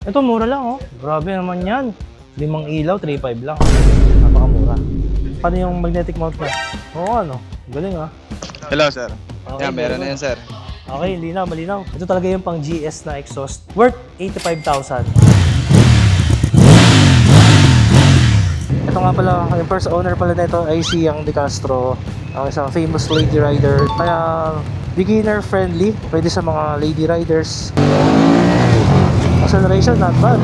Ito mura lang oh. Grabe naman yan. 5 ilaw, 3.5 lang. Napakamura. Paano yung magnetic mount niya? Oo ano, galing ah. Hello, sir. Okay, Yan, meron na yan, sir. Okay, linaw, malinaw. Ito talaga yung pang GS na exhaust. Worth 85,000. Ito nga pala, yung first owner pala nito ay si Yang De Castro, ang isang famous lady rider. Kaya beginner friendly, pwede sa mga lady riders. Acceleration, not bad.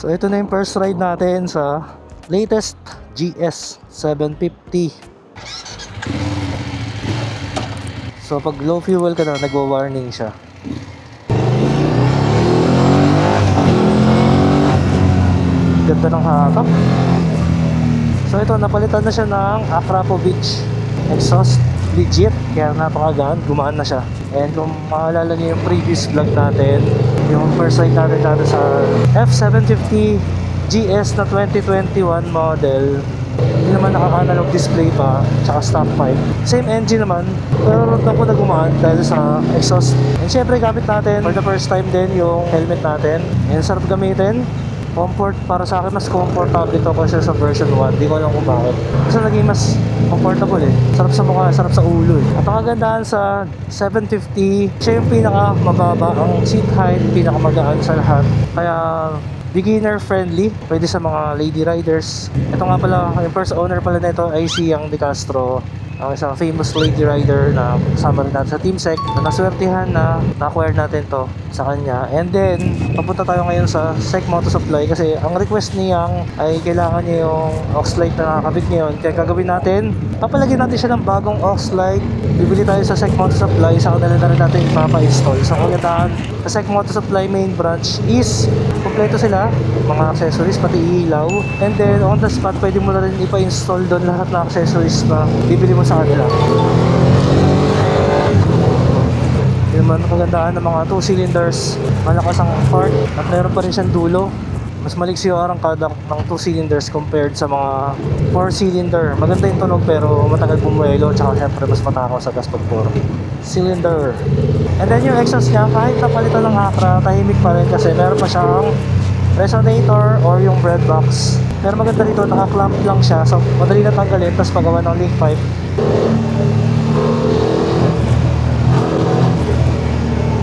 So ito na yung first ride natin sa latest GS 750. So pag low fuel ka na, nagwa-warning siya. Ganda ng hatak. So ito, napalitan na siya ng Akrapovic exhaust. Legit, kaya napakagaan, gumaan na siya. And kung maalala niyo yung previous vlog natin, yung first ride natin sa F750 GS na 2021 model, hindi naman nakaka-analog display pa, tsaka stock pipe. Same engine naman, pero ramdam ko na gumaan dahil sa exhaust. And syempre gamit natin for the first time din yung helmet natin. And sarap gamitin. Comfort, para sa akin mas comfortable ito kasi sa version 1. Di ko alam kung bakit. Kasi naging mas comfortable eh. Sarap sa mukha, sarap sa ulo eh. At ang kagandahan sa 750, siya yung pinaka mababa ang seat height, pinaka magaan sa lahat. Kaya beginner friendly, pwede sa mga lady riders. Ito nga pala, yung first owner pala nito ay si Yang De Castro, ang isang famous lady rider na kasama rin natin sa Team Sec, na naswertihan na na-acquire natin to sa kanya. And then papunta tayo ngayon sa Sec Moto Supply kasi ang request ni Yang ay kailangan niya yung aux light na nakakabit ngayon. Kaya gagawin natin, papalagyan natin siya ng bagong aux light. Bibili tayo sa Sec Moto Supply, sa kanila na rin natin ipapa-install. So kung kagandahan sa Sec Moto Supply main branch is kompleto sila, mga accessories pati ilaw. And then on the spot pwede mo na rin ipa-install doon lahat ng accessories na bibili mo sa kanila. Yun man, kagandahan ng mga 2 cylinders, malakas ang torque at meron pa rin siyang dulo. Mas maliksi yung arangkada ng 2 cylinders compared sa mga 4 cylinder. Maganda yung tunog pero matagal bumuelo, tsaka syempre mas matakaw sa gas pag 4 cylinder. And then yung exhaust niya, kahit napalitan ng Acra, tahimik pa rin kasi meron pa siyang resonator or yung bread box. Pero maganda rito, naka-clamp lang siya, so madali na tanggalin, tapos pagawa ng link pipe.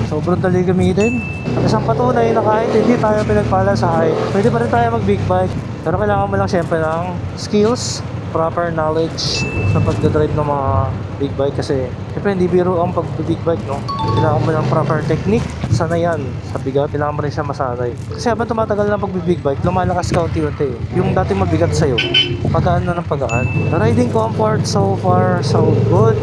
Sobrang dali gamitin. At isang patunay na kahit hindi tayo pinagpala sa height, pwede pa rin tayo mag big bike. Pero kailangan mo lang syempre ng skills, proper knowledge sa pagdadrive ng mga big bike kasi syempre hindi biro ang pag-big bike, no? Kailangan mo ng proper technique, sanayan sa bigat, kailangan mo rin siya masanay. Kasi habang tumatagal na pag-big bike, lumalakas ka unti-unti. Yung dating mabigat sa'yo, pagaan na ng pagaan. Riding comfort so far, so good.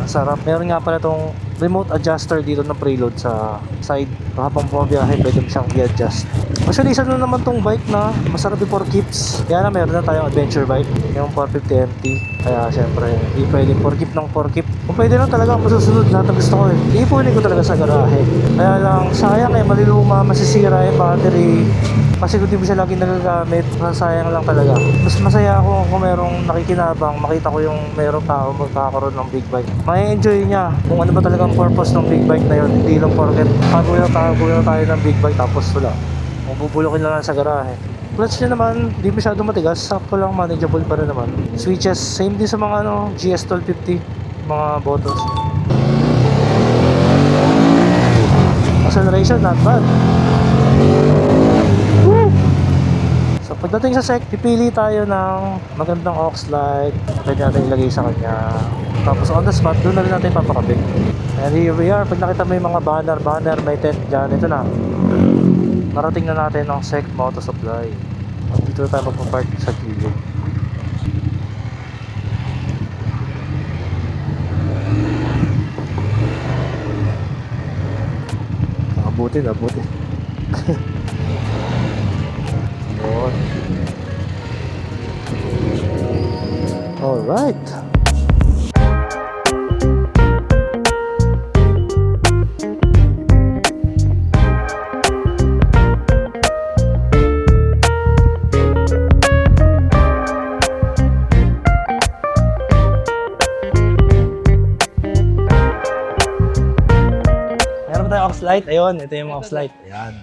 Ang sarap. Meron nga pala itong remote adjuster dito ng preload sa side. Habang bumabiyahe, pwede mo siyang i-adjust. Actually, isa na naman tong bike na masarap yung for keeps. Kaya na meron na tayong adventure bike, yung 450 MT. Kaya syempre, hindi pwedeng for keep ng for keep. Kung pwede lang talaga, masusunod lahat ang gusto ko eh. Iipunin ko talaga sa garahe. Kaya lang, sayang eh, maliluma, masisira yung battery. Kasi kung di mo siya lagi nagagamit, sayang lang talaga. Mas masaya ako kung merong nakikinabang, makita ko yung merong tao magkakaroon ng big bike. May-enjoy niya kung ano ba talagang purpose ng big bike na yun. Hindi lang porket pagawin na tayo ng big bike tapos wala. Mabubulokin lang sa garahe. Clutch niya naman, di masyado matigas, sakto lang, manageable pa rin naman. Switches, same din sa mga GS 1250, mga buttons. Acceleration, not bad. Woo! So pagdating sa sec, pipili tayo ng magandang aux light, pwede natin ilagay sa kanya. Tapos on the spot, doon na rin natin papakabit. And here we are, pag nakita mo yung mga banner, may tent dyan, ito na. Narating na natin ang Sec Moto Supply. Dito na tayo magpapark sa gilid. Abuti. Yun. Alright. Meron tayong aux light. Ayun, ito yung aux light. Ayan.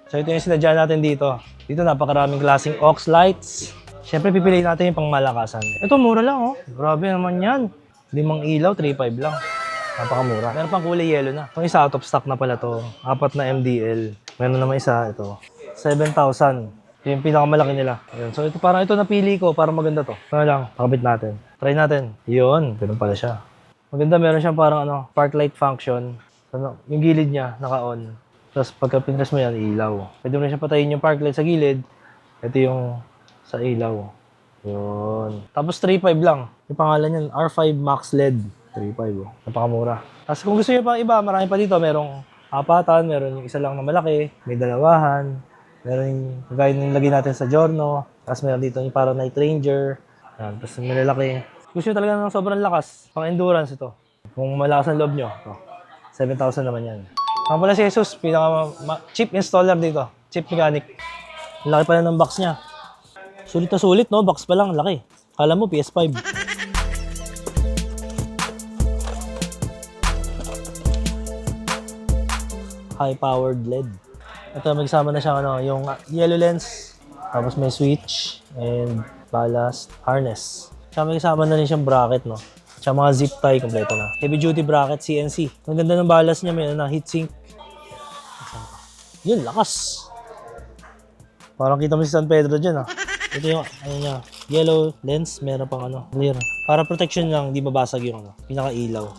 So ito yung sinadya natin dito. Dito napakaraming klaseng aux lights. Siyempre pipiliin natin yung pangmalakasan. Ito mura lang oh. Grabe naman yan. 5 ilaw, 3.5 lang. Napakamura. Meron pang kulay yellow na. Itong isa out of stock na pala to. 4 na MDL. Meron naman isa ito. 7,000. Ito yung pinakamalaki nila. Ayun. So ito parang ito napili ko. Parang maganda to. Ito na lang. Pakabit natin. Try natin. Yun. Ganun pala siya. Maganda. Meron siyang parang park light function. So, yung gilid niya naka-on. Tapos pagka pinress mo yan, ilaw. Pwede mo rin siya patayin yung park light sa gilid. Ito yung sa ilaw. Yun. Tapos 3.5 lang. Yung pangalan niyan, R5 Max LED. 3.5 oh. Napakamura. Tapos kung gusto niyo pa iba, marami pa dito. Merong apatan, meron yung isa lang na malaki, may dalawahan, meron yung kagaya yung lagay natin sa Giorno. Tapos meron dito yung parang Night Ranger. Yan. Tapos may lalaki. Gusto niyo talaga ng sobrang lakas, pang endurance ito. Kung malakas ang loob nyo, 7,000 naman yan. Ang pala si Jesus, cheap installer dito. Cheap mechanic. Laki pala ng box niya. Sulit na sulit, no? Box pa lang, laki. Kala mo, PS5. High-powered LED. Ito, magsama na siya yung yellow lens. Tapos may switch and ballast harness. Tsaka may kasama na rin siyang bracket, no? Tsaka mga zip tie, kompleto na. Heavy duty bracket, CNC. Ang ganda ng ballast niya, may heatsink. Yun, lakas. Parang kita mo si San Pedro dyan, ah. Ito yung, niya, yellow lens, meron pang clear. Para protection lang, di mabasag yung pinaka-ilaw.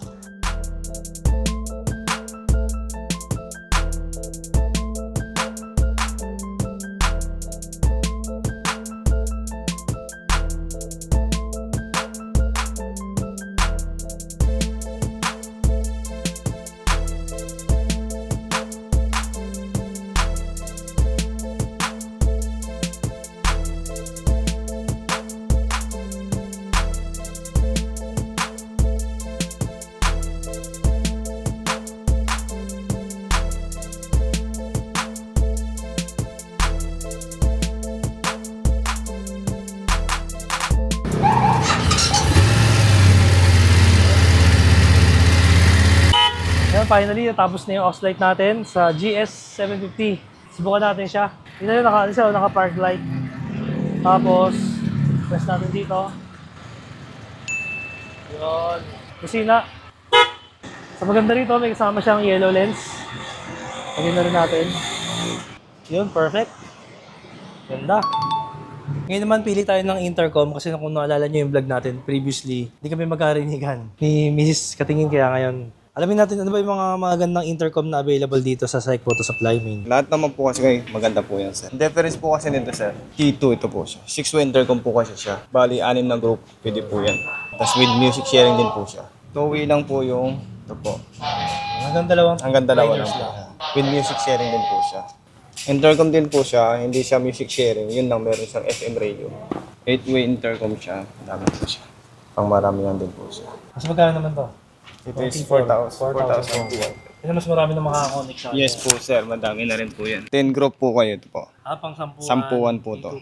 Finally, natapos na yung aux light natin sa GS750. Subukan natin siya. Ito yung naka-park light. Tapos, press natin dito. Yun. Kusina. Sa maganda rito, may kasama siyang yellow lens. Lagyan na rin natin. Yun, perfect. Ganda. Ngayon naman, pili tayo ng intercom kasi kung naalala nyo yung vlog natin previously, hindi kami magkarinigan ni Mrs. Katingin, kaya ngayon alamin natin ano ba yung mga magandang intercom na available dito sa Syke Photo Supply Main. Lahat naman po kasi maganda po yan, sir. Difference po kasi nito, sir. T2 ito po siya. 6-way intercom po kasi siya. Bali, 6 na group. Pwede po yan. Tapos with music sharing din po siya. 2-way lang po yung ito po. Hanggang dalawa lang po. With music sharing din po siya. Intercom din po siya. Hindi siya music sharing. Yun lang, meron siyang FM radio. 8-way intercom siya. Dami po siya. Pang marami lang din po siya. Mas magkano naman to? Ito is 4,000. Kasi mas marami na makaka-connect sa akin. Yes po, sir. Madami na rin po yan. 10 group po kayo ito po. Pang sampuan. Sampuan po to.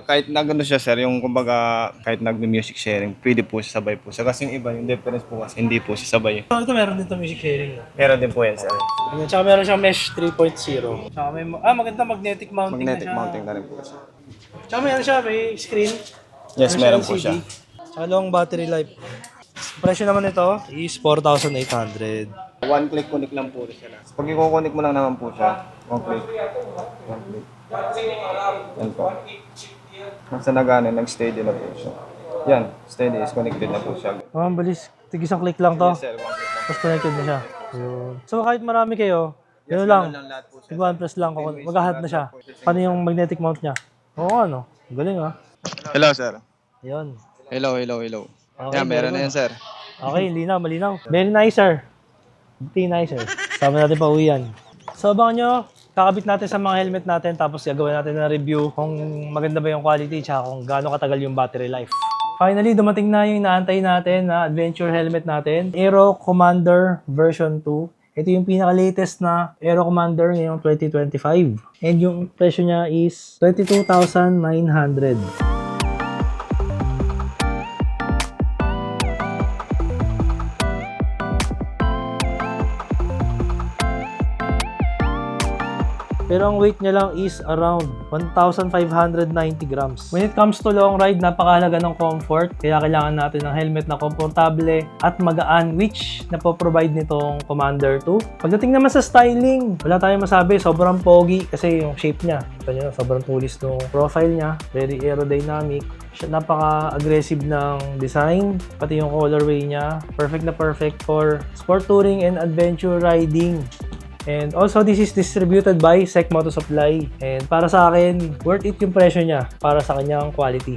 Kahit nagano siya, sir, yung kumbaga kahit nag-music sharing, pwede po siya sabay po. Kasi yung iba, yung difference po kasi hindi po siya sabay. Ito meron din to music sharing. Meron din po yan, sir. Tsaka meron siyang mesh 3.0. Tsaka may, maganda magnetic mounting Magnetic na siya. mounting na rin po siya. Tsaka meron siya, may screen. Yes, meron po LCD. siya. Tsaka long battery life. Presyo naman ito is 4,800. One click connect lang po siya. Pag i-connect mo lang naman po siya, one click. Yan po. Nasa nagana, nag-steady na po siya. Yan, steady is connected na po siya. Ang balis. Tig isang click lang to. Yes, sir. One click lang. Tapos connected na siya. Yun. So kahit marami kayo, yun lang. Lahat po siya. Tig one press lang. Maghahat na siya. Paano yung magnetic mount niya? Oo, galing ah. Hello, sir. Yun. Hello. Okay, Yan, meron na yan, sir. Okay, malinaw. Very nice, sir. Very nice, sir. Sama natin pa uwi yan. So abangan nyo, kakabit natin sa mga helmet natin tapos gagawin natin na review kung maganda ba yung quality tsaka kung gaano katagal yung battery life. Finally, dumating na yung inaantay natin na adventure helmet natin, Aero Commander version 2. Ito yung pinaka-latest na Aero Commander ngayong 2025. And yung presyo niya is 22,900. Pero ang weight niya lang is around 1,590 grams. When it comes to long ride, napakahalaga ng comfort. Kaya kailangan natin ng helmet na komportable at magaan, which napoprovide nitong Commander 2. Pagdating naman sa styling, wala tayong masabi. Sobrang pogi kasi yung shape niya. Ito nyo, sobrang tulis ng profile niya. Very aerodynamic. Napaka-aggressive ng design. Pati yung colorway niya. Perfect na perfect for sport touring and adventure riding. And also, this is distributed by Sec Moto Supply. And para sa akin, worth it yung presyo niya para sa kanyang quality.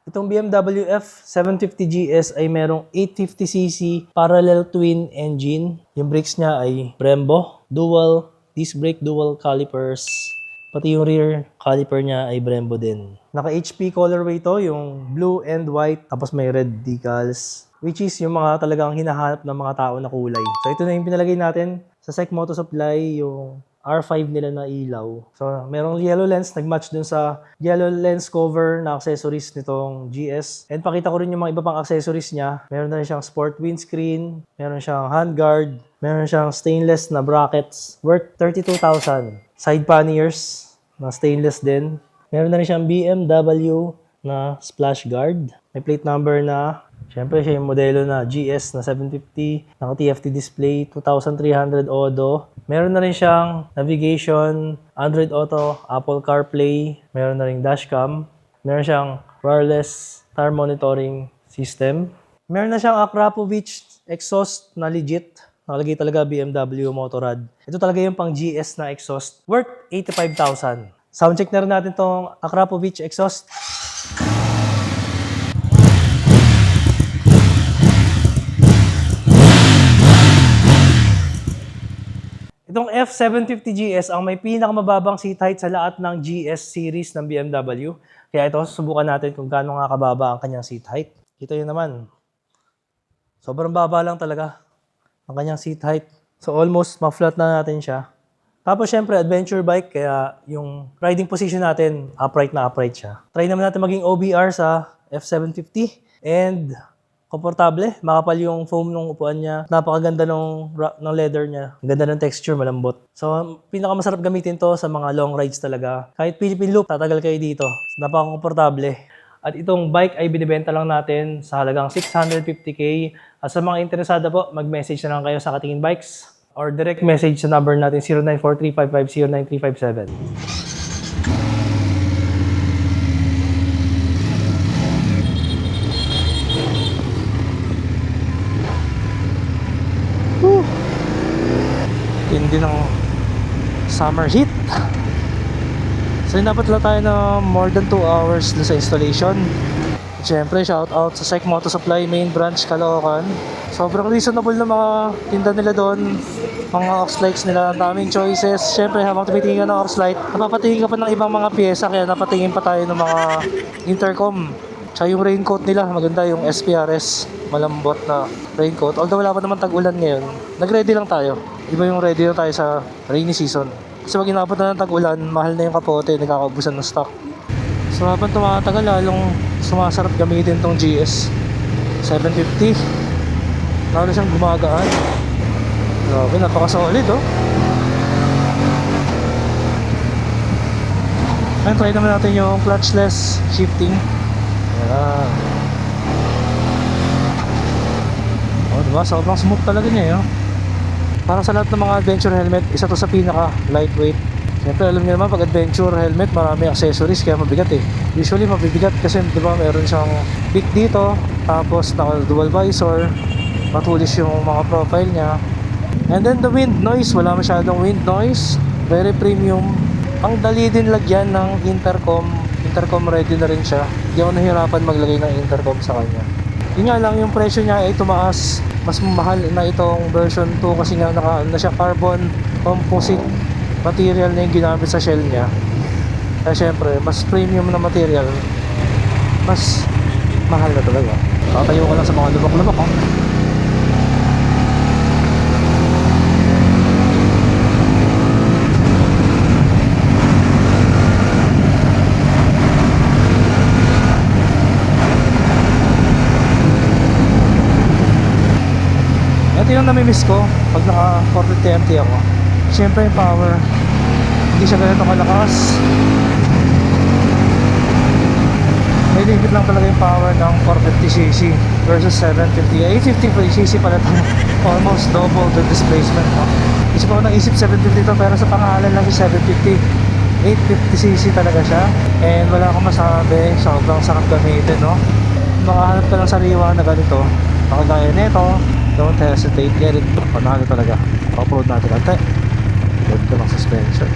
Itong BMW F750 GS ay merong 850cc parallel twin engine. Yung brakes niya ay Brembo, dual disc brake, dual calipers. Pati yung rear caliper niya ay Brembo din. Naka HP colorway to, yung blue and white, tapos may red decals. Which is yung mga talagang hinahanap ng mga tao na kulay. So ito na yung pinalagay natin sa Sec Moto Supply, yung R5 nila na ilaw. So merong yellow lens, nag-match dun sa yellow lens cover na accessories nitong GS. And pakita ko rin yung mga iba pang accessories niya. Meron na rin siyang sport windscreen, meron siyang handguard, meron siyang stainless na brackets worth 32,000. Side panniers na stainless din. Meron na rin siyang BMW na splash guard. May plate number na, syempre siya yung modelo na GS na 750, naka TFT display, 2,300 odo. Meron na rin siyang navigation, Android Auto, Apple CarPlay, meron na rin dashcam, meron siyang wireless tire monitoring system. Meron na siyang Akrapovic exhaust na legit. Nakalagay talaga BMW Motorrad. Ito talaga yung pang GS na exhaust, worth 85,000. Soundcheck na rin natin tong Akrapovic exhaust. Itong F750 GS ang may pinakamababang seat height sa lahat ng GS series ng BMW. Kaya ito, susubukan natin kung gaano nga kababa ang kanyang seat height. Kita nyo naman. Sobrang baba lang talaga ang kanyang seat height. So almost ma-flat na natin siya. Tapos syempre, adventure bike, kaya yung riding position natin, upright na upright siya. Try naman natin maging OBR sa F750. And komportable, makapal yung foam ng upuan niya. Napakaganda ng leather niya. Ang ganda ng texture, malambot. So, pinakamasarap gamitin to sa mga long rides talaga. Kahit Philippine Loop, tatagal kayo dito. Napakakomportable. At itong bike ay binibenta lang natin sa halagang 650k. At sa mga interesado po, mag-message na lang kayo sa Katingin Bikes or direct message sa number natin 0943550937. Hindi ng summer heat. So dapat lang tayo na more than 2 hours na sa installation. Siyempre, shout out sa Sec Moto Supply main branch Caloocan. Sobrang reasonable na mga tinda nila doon. Mga aux lights nila, ang daming choices. Siyempre, habang tumitingin ka ng aux light, napapatingin ka pa ng ibang mga pyesa, kaya napatingin pa tayo ng mga intercom. Tsaka yung raincoat nila, maganda yung SPRS, malambot na raincoat. Although wala pa naman tag-ulan ngayon, nag-ready lang tayo. Iba yung ready lang tayo sa rainy season. Kasi pag inabot na ng tag-ulan, mahal na yung kapote, nagkakaubusan ng stock. So habang tumatagal, lalong sumasarap gamitin tong GS 750. Lalo siyang gumagaan. Grabe, napaka-solid oh. Ayun, try naman natin yung clutchless shifting. Ayan. Oh, diba? Sobrang smooth talaga niya yun. Para sa lahat ng mga adventure helmet, isa to sa pinaka lightweight. Siyempre alam niyo naman pag adventure helmet, marami accessories kaya mabigat eh. Usually mabibigat kasi diba meron siyang peak dito, tapos naka dual visor, matulis yung mga profile niya. And then the wind noise, wala masyadong wind noise, very premium. Ang dali din lagyan ng intercom ready na rin siya. Hindi ako nahirapan maglagay ng intercom sa kanya. Yun nga lang, yung presyo niya ay tumaas. Mas mahal na itong version 2 kasi nga naka siya carbon composite material na yung ginamit sa shell niya. Kaya syempre, mas premium na material, mas mahal na talaga. Tatayo ka lang sa mga lubak-lubak, oh. Ito yung namimiss ko pag naka 450 MT ako. Siyempre yung power, hindi siya ganito kalakas. May limit lang talaga yung power ng 450cc versus 750. 850cc pala ito. Almost double the displacement, no? Isip ako nag-isip 750 ito, pero sa pangalan lang yung 750. 850cc talaga siya. And wala akong masabi, sobrang sarap gamitin, no? Makahanap ka ng sariwa na ganito, makagaya nito, don't hesitate, get it. Panalo talaga. Upload natin ate. Load ko ng suspension.